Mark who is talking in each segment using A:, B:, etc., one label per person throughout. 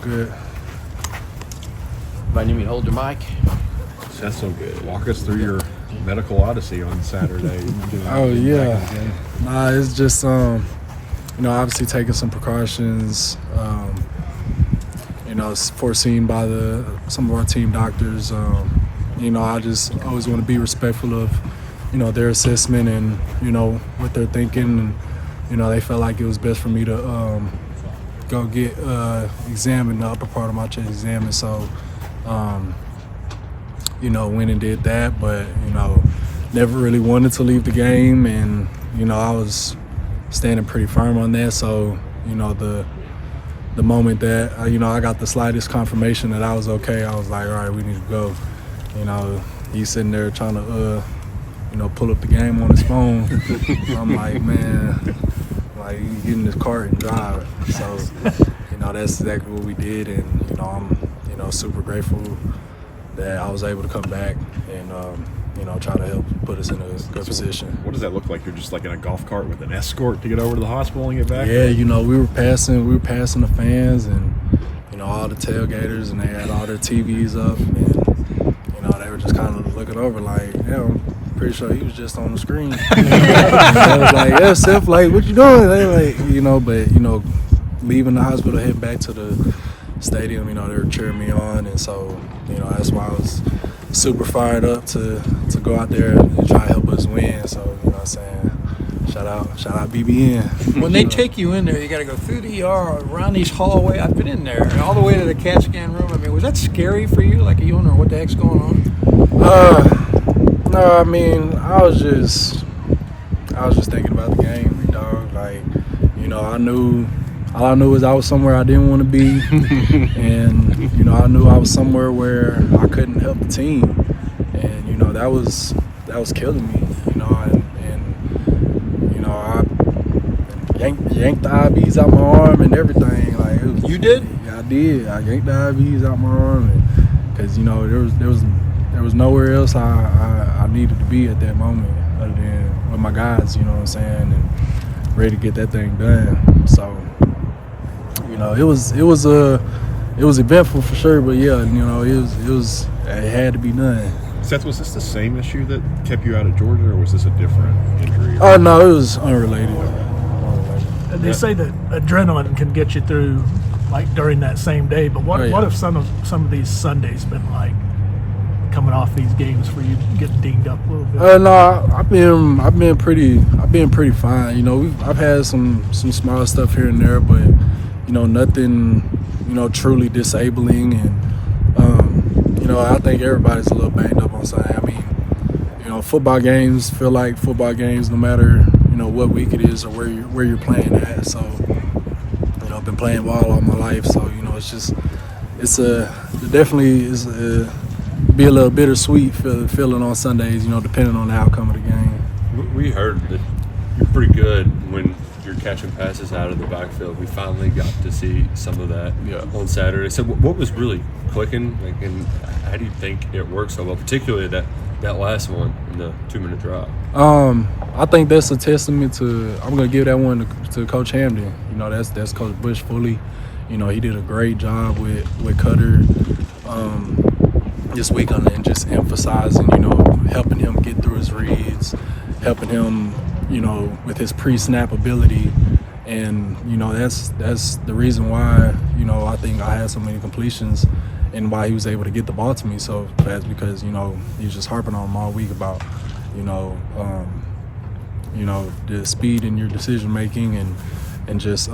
A: good.
B: Might need me to hold your mic.
C: That's so good. Walk us through your medical odyssey on Saturday.
A: Nah, it's just obviously taking some precautions. It's foreseen by some of our team doctors. I just always want to be respectful of their assessment and what they're thinking, and they felt like it was best for me to go get examined, the upper part of my chest examined. So went and did that, but never really wanted to leave the game, and I was standing pretty firm on that. So the moment that I got the slightest confirmation that I was okay, I was like, all right, we need to go. He's sitting there trying to pull up the game on his phone. I'm like, man, like, you get in this car and drive. So that's exactly what we did, and I'm super grateful that I was able to come back and try to help put us in a good position.
C: What does that look like? You're just like in a golf cart with an escort to get over to the hospital and get back?
A: Yeah, we were passing the fans and all the tailgaters, and they had all their TVs up, and they were just kind of looking over like, yeah, I'm pretty sure he was just on the screen. I was like, yeah, Seth, like, what you doing? They like, but leaving the hospital, heading back to the stadium, they were cheering me on, and so that's why I was super fired up to go out there and try to help us win. So what I'm saying, shout out BBN.
D: When they take you in there, you got to go through the ER, around these hallways. I've been in there, and all the way to the CAT scan room. I mean, was that scary for you? Like, you wondering what the heck's going on?
A: No, I mean, I was just thinking about the game, dog. Like, all I knew was I was somewhere I didn't want to be, and I knew I was somewhere where I couldn't help the team, and that was killing me, and I yanked the IVs out my arm and everything. Like,
D: You did?
A: Yeah, I did. I yanked the IVs out my arm, because there was nowhere else I needed to be at that moment other than with my guys, what I'm saying, and ready to get that thing done. So. It was eventful for sure, but yeah, it had to be done.
C: Seth, was this the same issue that kept you out of Georgia, or was this a different injury?
A: Oh no, it was unrelated.
E: They say that adrenaline can get you through, like, during that same day. But what if some of these Sundays been like, coming off these games for you getting dinged up a little bit?
A: No, I've been pretty fine. I've had some small stuff here and there, but nothing truly disabling, and I think everybody's a little banged up on Sunday. I mean, football games feel like football games no matter what week it is or where you're playing at. So I've been playing ball all my life, so it definitely is be a little bittersweet feeling on Sundays, depending on the outcome of the game.
F: We heard that you're pretty good when you're catching passes out of the backfield. We finally got to see some of that on Saturday. So what was really clicking, and how do you think it works so well, particularly that last one in the 2-minute drive?
A: I think that's a testament to, I'm going to give that one to Coach Hamden. That's Coach Bush fully. He did a great job with Cutter this week and just emphasizing, helping him get through his reads, helping him, with his pre-snap ability. And, that's the reason why, I think I had so many completions and why he was able to get the ball to me so fast, because, he was just harping on him all week about, the speed in your decision-making and just,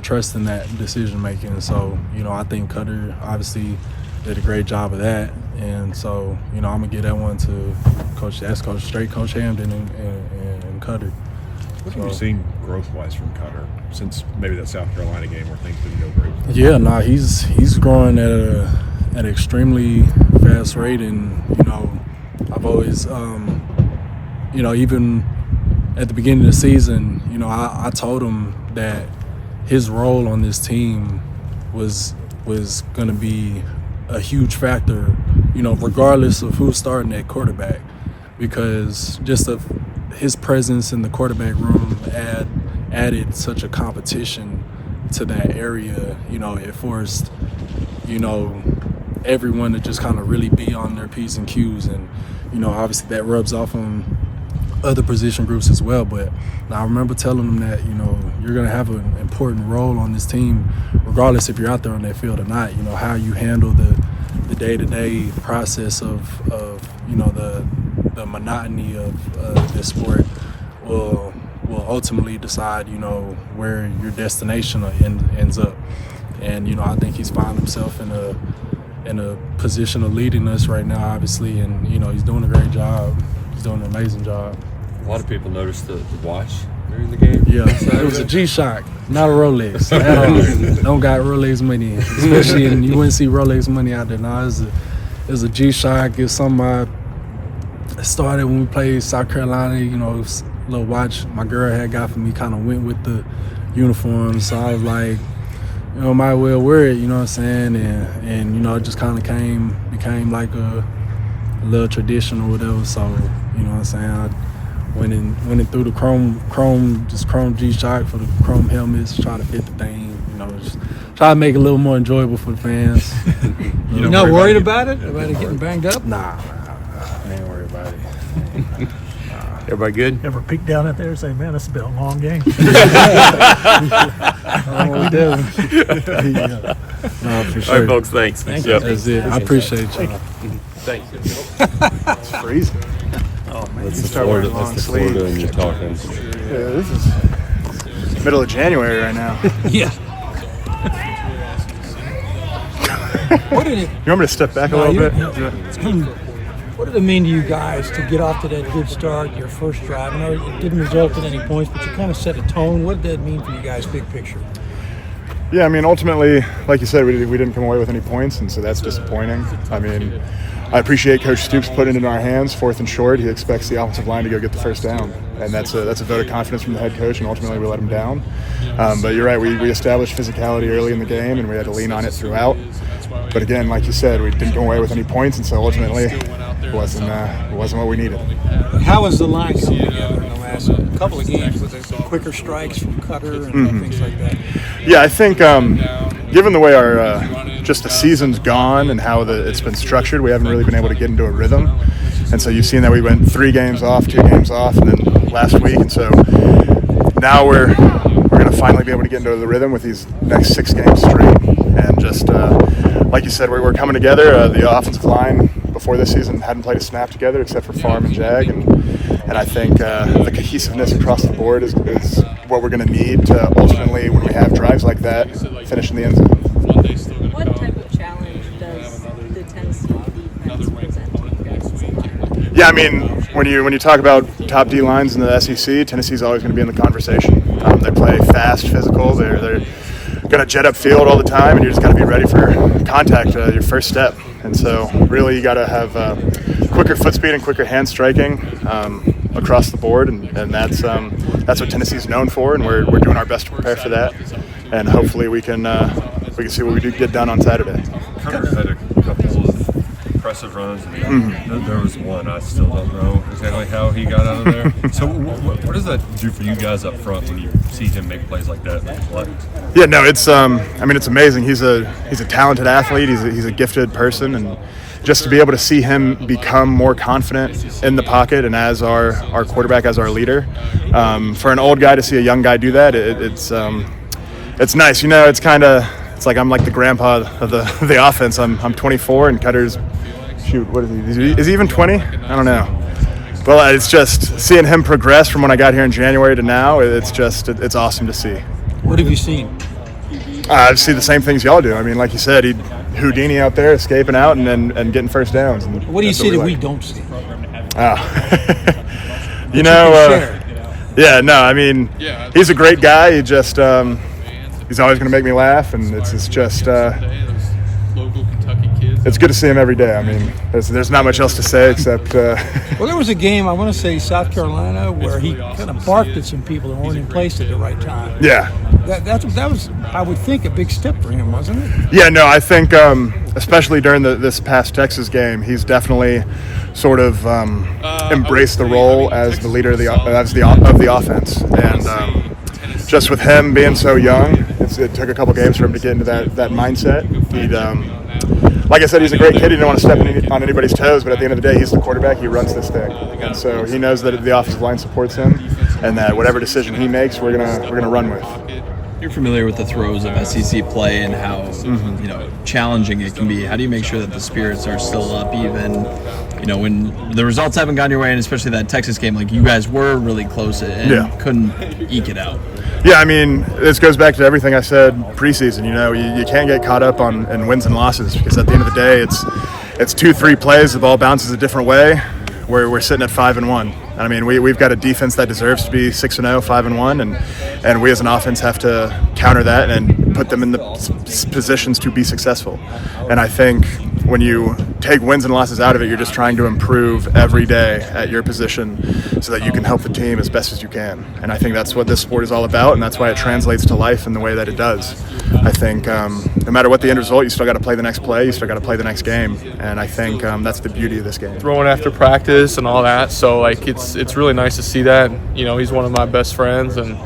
A: trusting that decision-making. And so, I think Cutter obviously did a great job of that. And so, I'm going to give that one to Coach Hamden and Cutter.
C: What have you seen growth-wise from Cutter since maybe that South Carolina game where things didn't go great?
A: Yeah, he's growing at an extremely fast rate, and I've always, even at the beginning of the season, I told him that his role on this team was going to be a huge factor, regardless of who's starting at quarterback, because just of his presence in the quarterback room added such a competition to that area. It forced you know, everyone to just kind of really be on their P's and Q's. And, you know, obviously that rubs off on other position groups as well. But I remember telling them that, you know, you're going to have an important role on this team, regardless if you're out there on that field or not. You know, how you handle the day-to-day process of you know, the monotony of this sport will ultimately decide, you know, where your destination ends up. And, you know, I think he's found himself in a position of leading us right now, obviously, and, you know, he's doing a great job. He's doing an amazing job.
F: A lot of people noticed the watch during the game.
A: Yeah, it was a G-Shock, not a Rolex at all. Don't got Rolex money, especially, and you wouldn't see Rolex money out there. No, it was a G-Shock. It's something I started when we played South Carolina. You know, it was a little watch my girl had got for me, kind of went with the uniform. So I was like, you know, might well wear it, you know what I'm saying? And you know, it just kind of became like a little tradition or whatever. So, you know what I'm saying? I went in through the chrome G-Shock for the chrome helmets, try to fit the thing, you know, just try to make it a little more enjoyable for the fans.
D: You're not worried about it getting banged up?
A: Nah, I ain't worried about it.
F: Everybody good?
E: Ever peek down at there and say, man, this has been a long game?
A: No, for sure.
F: All right, folks, thanks.
D: Thank you.
A: That's it. I appreciate y'all.
F: Thanks.
B: It's freezing.
E: Oh, man.
F: That's the
B: start wearing
F: Florida,
B: long
F: that's the Florida
B: sleeves.
F: and you're talking.
B: Yeah, this is middle of January right now.
D: Yeah. What did it?
B: You want me to step back a little bit?
D: What did it mean to you guys to get off to that good start, your first drive? I know it didn't result in any points, but you kind of set a tone. What did that mean for you guys, big picture?
B: Yeah, I mean, ultimately, like you said, we didn't come away with any points, and so that's disappointing. I mean, I appreciate Coach Stoops putting it in our hands, 4th and short. He expects the offensive line to go get the first down, and that's a vote of confidence from the head coach, and ultimately we let him down. But you're right, we established physicality early in the game, and we had to lean on it throughout. But again, like you said, we didn't come away with any points, and so ultimately it wasn't what we needed.
D: How has the line come together in the last couple of games with the quicker strikes from Cutter and things like that?
B: Yeah, I think given the way our just the season's gone and how it's been structured, we haven't really been able to get into a rhythm. And so you've seen that we went 3 games off, 2 games off, and then last week. And so now we're going to finally be able to get into the rhythm with these next 6 games straight. And just like you said, we're coming together. The offensive line before this season hadn't played a snap together except for Farm and Jag, and I think the cohesiveness across the board is what we're going to need to ultimately, when we have drives like that, finish in the end zone.
G: What type of challenge does the Tennessee defense present to you guys?
B: Yeah, I mean, when you talk about top D lines in the SEC, Tennessee's always going to be in the conversation. They play fast, physical. They're going to jet up field all the time, and you just got to be ready for contact, your first step. And so, really, you got to have quicker foot speed and quicker hand striking across the board, and that's what Tennessee's known for, and we're doing our best to prepare for that. And hopefully, we can see what we do get done on Saturday.
F: Cutter had a couple of impressive runs. There was one I still don't know exactly how he got out of there. So, what does that do for you guys up front when you see him make plays like that?
B: Yeah, no, it's it's amazing. He's a talented athlete. He's a gifted person, and just to be able to see him become more confident in the pocket and as our quarterback, as our leader, for an old guy to see a young guy do that, it's nice. You know, it's like I'm like the grandpa of the offense. I'm 24 and Cutter's, what is he? Is he even 20? I don't know. Well, it's just seeing him progress from when I got here in January to now. It's awesome to see.
D: What have you seen?
B: I see the same things y'all do. I mean, like you said, Houdini out there escaping out and getting first downs. And
D: What do you see that we don't see?
B: You know, yeah, no, I mean, he's a great guy. He just he's always going to make me laugh, and it's just it's good to see him every day. I mean, there's not much else to say except.
D: Well, there was a game, I want to say South Carolina, where he kind of barked at some people that weren't in place at the right time.
B: Yeah.
D: That was, I would think, a big step for him, wasn't it?
B: Yeah, no, I think especially during this past Texas game, he's definitely sort of embraced the role as the leader of the offense, and just with him being so young It took a couple games for him to get into that mindset. Like I said, he's a great kid. He didn't want to step on anybody's toes, but at the end of the day, he's the quarterback. He runs this thing, and so he knows that the offensive line supports him, and that whatever decision he makes, we're gonna run with.
H: You're familiar with the throes of SEC play and how challenging it can be. How do you make sure that the spirits are still up, even when the results haven't gone your way, and especially that Texas game, like you guys were really close and couldn't eke it out?
B: Yeah, I mean, this goes back to everything I said preseason. You can't get caught up in wins and losses, because at the end of the day, it's 2-3 plays, the ball bounces a different way. We're sitting at 5-1. I mean, we've got a defense that deserves to be 6-0, 5-1, and we as an offense have to counter that and put them in the positions to be successful. And I think when you take wins and losses out of it, you're just trying to improve every day at your position so that you can help the team as best as you can. And I think that's what this sport is all about, and that's why it translates to life in the way that it does. I think no matter what the end result, you still got to play the next play, you still got to play the next game, and I think that's the beauty of this game.
I: Throwing after practice and all that, so like it's really nice to see that. He's one of my best friends, and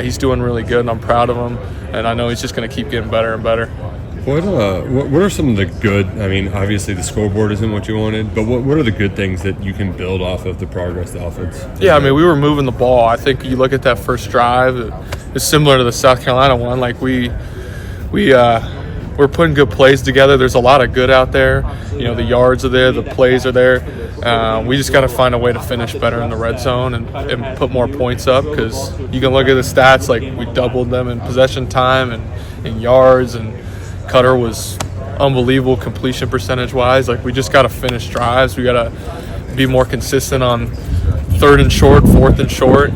I: he's doing really good, and I'm proud of him, and I know he's just going to keep getting better and better.
F: What are some of the good, I mean, obviously the scoreboard isn't what you wanted, but what are the good things that you can build off of the progress of the offense?
I: Yeah, I mean, we were moving the ball. I think you look at that first drive, it's similar to the South Carolina one. Like we're putting good plays together. There's a lot of good out there. The yards are there, the plays are there. We just got to find a way to finish better in the red zone and put more points up, because you can look at the stats, like we doubled them in possession time and yards, and Cutter was unbelievable completion percentage-wise. Like we just got to finish drives. We got to be more consistent on 3rd and short, 4th and short,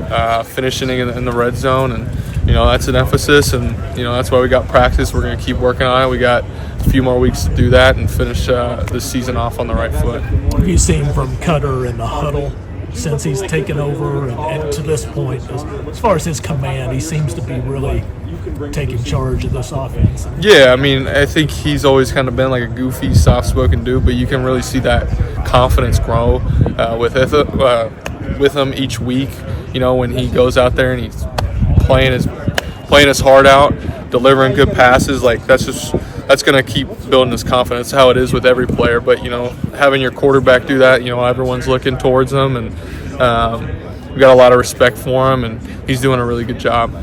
I: finishing in the red zone, and that's an emphasis, and that's why we got practice. We're going to keep working on it. We got a few more weeks to do that and finish this season off on the right foot.
E: What have you seen from Cutter in the huddle since he's taken over and to this point? As far as his command, he seems to be really taking charge of this offense.
I: Yeah, I mean, I think he's always kind of been like a goofy, soft-spoken dude, but you can really see that confidence grow with him each week. When he goes out there and he's playing his heart out, delivering good passes, like that's going to keep building his confidence. That's how it is with every player. But having your quarterback do that, everyone's looking towards him, and we got a lot of respect for him, and he's doing a really good job.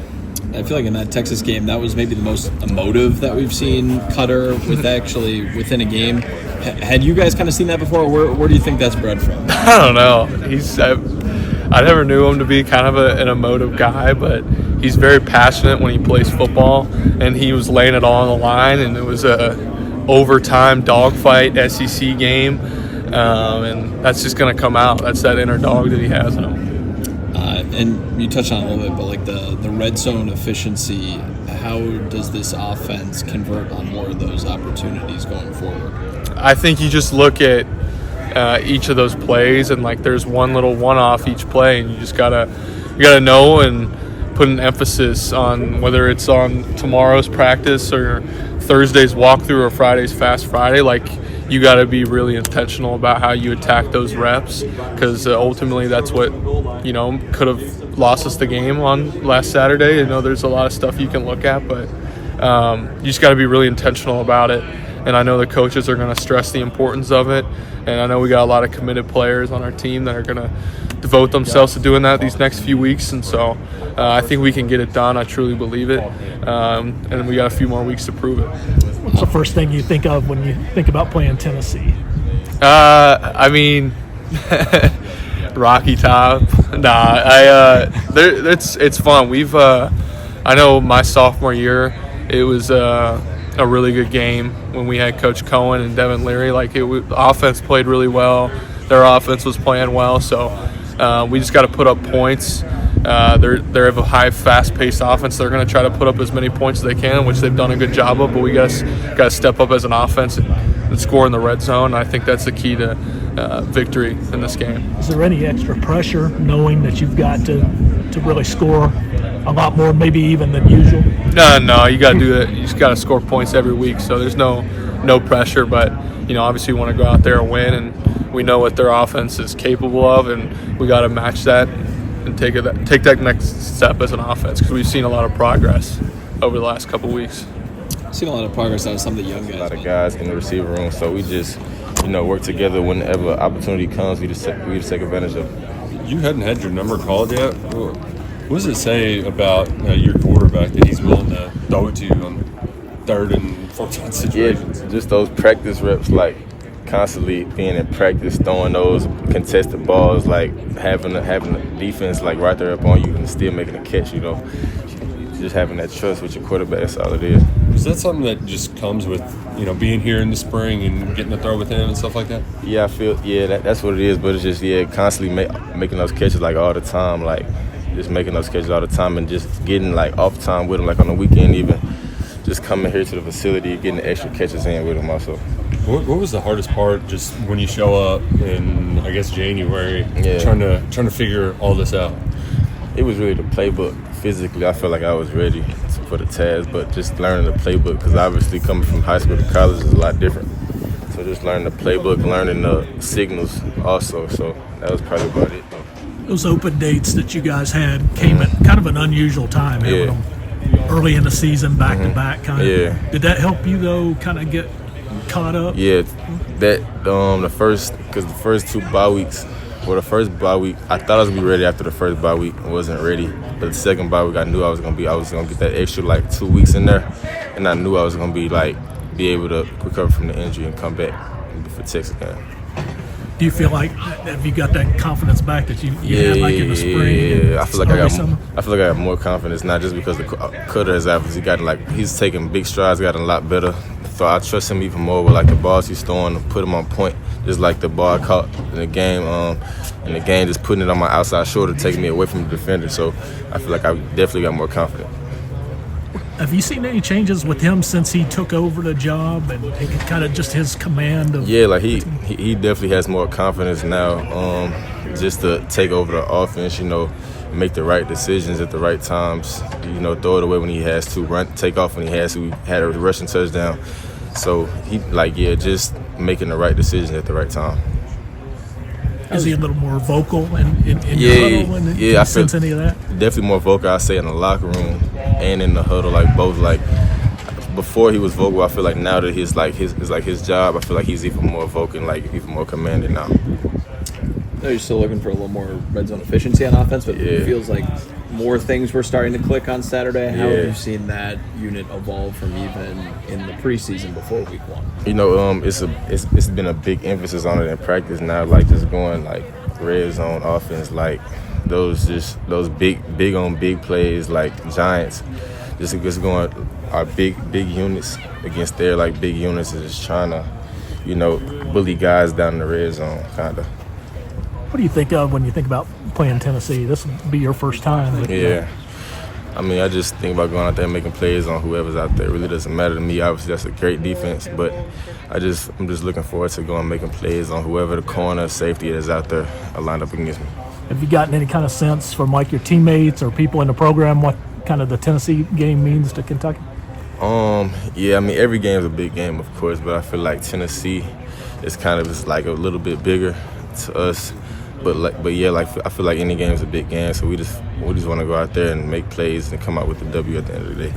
H: I feel like in that Texas game, that was maybe the most emotive that we've seen Cutter with actually within a game. Had you guys kind of seen that before? Where do you think that's bred from?
I: I don't know. I never knew him to be kind of an emotive guy, but he's very passionate when he plays football, and he was laying it all on the line, and it was a overtime dogfight SEC game, and that's just going to come out. That's that inner dog that he has in him.
H: And you touched on it a little bit, but like the red zone efficiency, how does this offense convert on more of those opportunities going forward?
I: I think you just look at each of those plays, and like there's one little one-off each play, and you just gotta know and put an emphasis on whether it's on tomorrow's practice or Thursday's walkthrough or Friday's Fast Friday. Like you got to be really intentional about how you attack those reps, because ultimately that's what could have lost us the game on last Saturday. There's a lot of stuff you can look at, but you just got to be really intentional about it. And I know the coaches are going to stress the importance of it, and I know we got a lot of committed players on our team that are going to devote themselves to doing that these next few weeks, and so I think we can get it done. I truly believe it, and we got a few more weeks to prove it.
E: What's the first thing you think of when you think about playing Tennessee?
I: I mean, Rocky Top. It's fun. I know my sophomore year, it was a really good game when we had Coach Cohen and Devin Leary. The offense played really well. Their offense was playing well, so we just got to put up points. They have a high, fast-paced offense. They're going to try to put up as many points as they can, which they've done a good job of. But we got to step up as an offense and score in the red zone. I think that's the key to victory in this game.
E: Is there any extra pressure knowing that you've got to really score a lot more, maybe even than usual?
I: No, you got to do it. You just got to score points every week. So there's no pressure, but obviously we want to go out there and win, and we know what their offense is capable of, and we got to match that and take that next step as an offense, because we've seen a lot of progress. over the last couple weeks.
H: I've seen a lot of progress out of some of the young guys.
J: A lot of guys in the receiver room, so we just, work together whenever opportunity comes. We just take advantage of it.
F: You hadn't had your number called yet. What does it say about your quarterback that he's willing to throw it to you on third and fourth down situations?
J: Yeah, just those practice reps, like constantly being in practice, throwing those contested balls, like having the defense like right there up on you and still making a catch. Just having that trust with your quarterback. That's all it is.
F: Is that something that just comes with being here in the spring and getting to throw with him and stuff like that?
J: Yeah, I feel that's what it is. But it's just constantly making those catches like all the time, like just making those catches all the time and just getting like off time with him, like on the weekend even. Just coming here to the facility, getting the extra catches in with him also.
F: What was the hardest part just when you show up in, I guess, January, trying to figure all this out?
J: It was really the playbook. Physically, I felt like I was ready for the task, but just learning the playbook, because obviously coming from high school to college is a lot different. So just learning the playbook, learning the signals also. So that was probably about it.
E: Those open dates that you guys had came at kind of an unusual time, having them early in the season, back to back, kind of.
J: Yeah.
E: Did that help you though, kind of get caught up?
J: Yeah, the first two bye weeks. Well, the first bye week, I thought I was gonna be ready after the first bye week. I wasn't ready, but the second bye week, I knew I was gonna get that extra like 2 weeks in there, and I knew I was gonna be able to recover from the injury and come back for Texas again.
E: Do you feel like have you got that confidence back that you had like in the spring?
J: Yeah, I feel like I got more confidence now, just because the Cutter has obviously he's taking big strides, gotten a lot better. So I trust him even more with like the balls he's throwing, put him on point, just like the ball I caught in the game. Just putting it on my outside shoulder, taking me away from the defender. So I feel like I definitely got more confident.
E: Have you seen any changes with him since he took over the job and kind of just his command of? Yeah,
J: like he definitely has more confidence now, just to take over the offense. Make the right decisions at the right times. Throw it away when he has to, take off when he has to. We had a rushing touchdown, so he just making the right decisions at the right time.
E: Is he a little more vocal in the huddle? I sense any of that?
J: Definitely more vocal. I say in the locker room and in the huddle, like both. Like before he was vocal, I feel like now that it's his job, I feel like he's even more vocal, and like even more commanding now.
H: I know you're still looking for a little more red zone efficiency on offense, but it feels like more things were starting to click on Saturday. How have you seen that unit evolve from even in the preseason before week one?
J: It's been a big emphasis on it in practice now, like just going like red zone offense, like those big on big plays, like Giants, just going our big units against their like big units, and just trying to bully guys down in the red zone, kind of.
E: What do you think of when you think about playing Tennessee? This will be your first time.
J: I just think about going out there and making plays on whoever's out there. It really doesn't matter to me. Obviously, that's a great defense, but I'm just looking forward to going and making plays on whoever the corner, safety is out there lined up against me.
E: Have you gotten any kind of sense from like your teammates or people in the program what kind of the Tennessee game means to Kentucky?
J: Every game is a big game, of course, but I feel like Tennessee is kind of just like a little bit bigger to us. But I feel like any game is a big game, so we just want to go out there and make plays and come out with the W at the end of the day.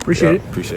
E: Appreciate it.
J: Appreciate it.